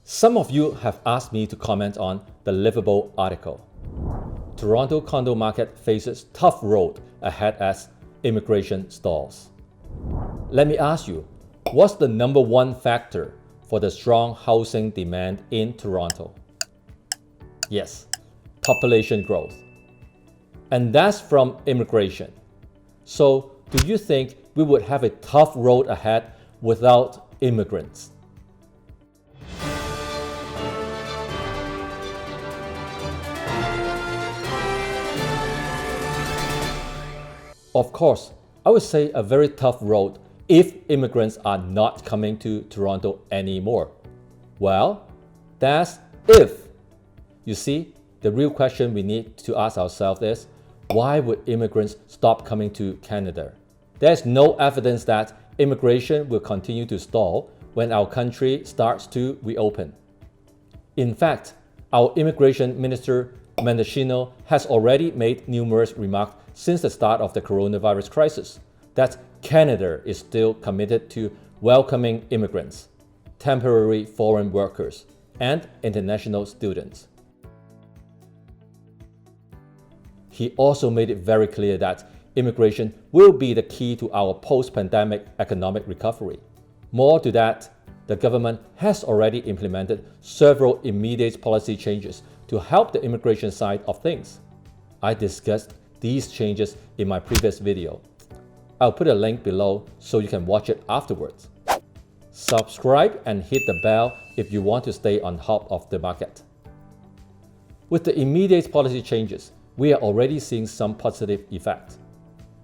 Some of you have asked me to comment on the Livable article. Toronto condo market faces tough road ahead as immigration stalls. Let me ask you, what's the number one factor for the strong housing demand in Toronto? Yes, population growth. And that's from immigration. So, do you think we would have a tough road ahead without immigrants? Of course, I would say a very tough road if immigrants are not coming to Toronto anymore. Well, that's if. You see, the real question we need to ask ourselves is, why would immigrants stop coming to Canada? There's no evidence that immigration will continue to stall when our country starts to reopen. In fact, our immigration minister Mendocino has already made numerous remarks since the start of the coronavirus crisis that Canada is still committed to welcoming immigrants, temporary foreign workers, and international students. He also made it very clear that immigration will be the key to our post-pandemic economic recovery. More to that, the government has already implemented several immediate policy changes to help the immigration side of things. I discussed these changes in my previous video. I'll put a link below so you can watch it afterwards. Subscribe and hit the bell if you want to stay on top of the market. With the immediate policy changes, we are already seeing some positive effect.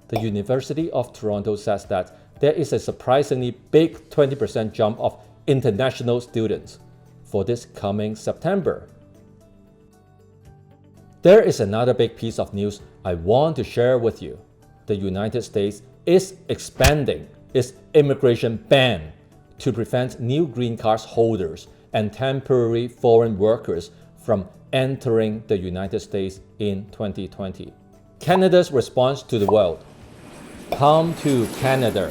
The University of Toronto says that there is a surprisingly big 20% jump of international students for this coming September. There is another big piece of news I want to share with you. The United States is expanding its immigration ban to prevent new green card holders and temporary foreign workers from entering the United States in 2020. Canada's response to the world: come to Canada.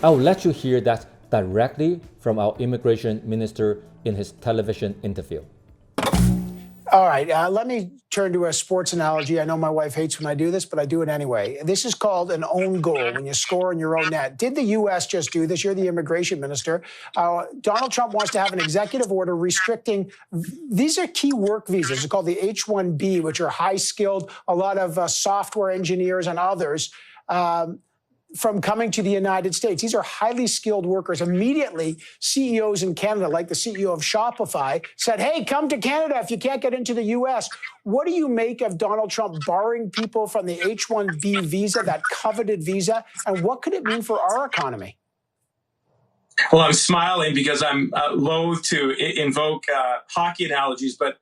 I'll let you hear that directly from our immigration minister in his television interview. All right, let me turn to a sports analogy. I know my wife hates when I do this, but I do it anyway. This is called an own goal, when you score in your own net. Did the U.S. just do this? You're the immigration minister. Donald Trump wants to have an executive order restricting, these are key work visas. It's called the H-1B, which are high-skilled, a lot of software engineers and others, from coming to the United States. These are highly skilled workers. Immediately, CEOs in Canada, like the CEO of Shopify, said, hey, come to Canada if you can't get into the U.S. What do you make of Donald Trump barring people from the H-1B visa, that coveted visa, and what could it mean for our economy? Well, I'm smiling because I'm loath to invoke hockey analogies, but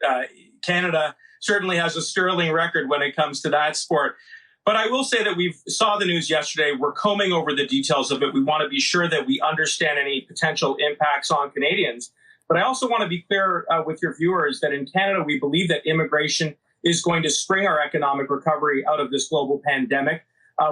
Canada certainly has a sterling record when it comes to that sport. But I will say that we saw the news yesterday. We're combing over the details of it. We want to be sure that we understand any potential impacts on Canadians. But I also want to be clear with your viewers that in Canada, we believe that immigration is going to spring our economic recovery out of this global pandemic.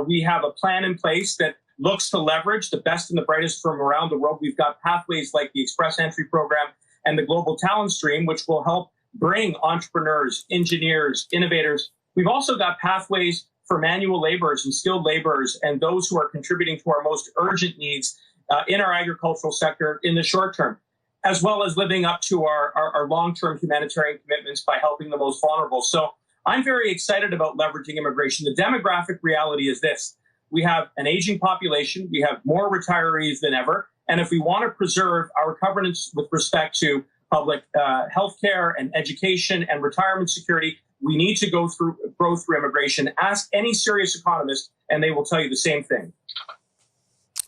We have a plan in place that looks to leverage the best and the brightest from around the world. We've got pathways like the Express Entry Program and the Global Talent Stream, which will help bring entrepreneurs, engineers, innovators. We've also got pathways for manual laborers and skilled laborers and those who are contributing to our most urgent needs in our agricultural sector in the short term, as well as living up to our long-term humanitarian commitments by helping the most vulnerable. So I'm very excited about leveraging immigration. The demographic reality is this: we have an aging population, we have more retirees than ever, and if we want to preserve our governance with respect to public health care and education and retirement security, we need to go through immigration. Ask any serious economist, and they will tell you the same thing.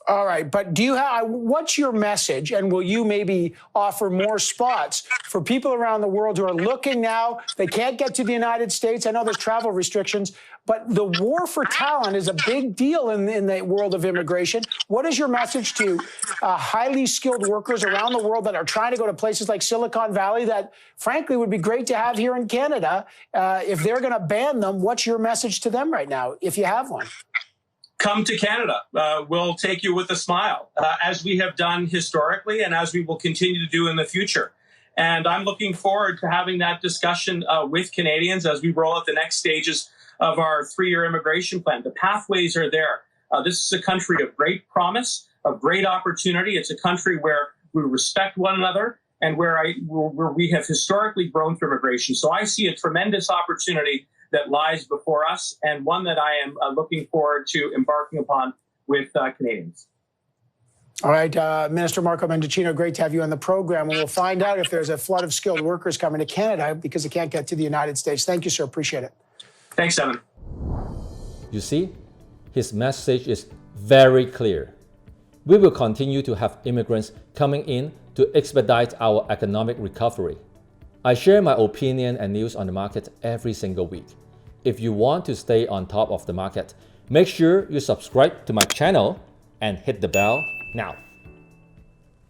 All right, but do you have, what's your message, and will you maybe offer more spots for people around the world who are looking now? They can't get to the United States. I know there's travel restrictions, but the war for talent is a big deal in the world of immigration. What is your message to highly skilled workers around the world that are trying to go to places like Silicon Valley that, frankly, would be great to have here in Canada? If they're going to ban them, what's your message to them right now, if you have one? Come to Canada. We'll take you with a smile, as we have done historically and as we will continue to do in the future. And I'm looking forward to having that discussion with Canadians as we roll out the next stages of our 3-year immigration plan. The pathways are there. This is a country of great promise, of great opportunity. It's a country where we respect one another and where we have historically grown through immigration. So I see a tremendous opportunity that lies before us, and one that I am looking forward to embarking upon with Canadians. All right, Minister Marco Mendicino, great to have you on the program. And we'll find out if there's a flood of skilled workers coming to Canada because they can't get to the United States. Thank you, sir. Appreciate it. Thanks, Evan. You see, his message is very clear. We will continue to have immigrants coming in to expedite our economic recovery. I share my opinion and news on the market every single week. If you want to stay on top of the market, make sure you subscribe to my channel and hit the bell now.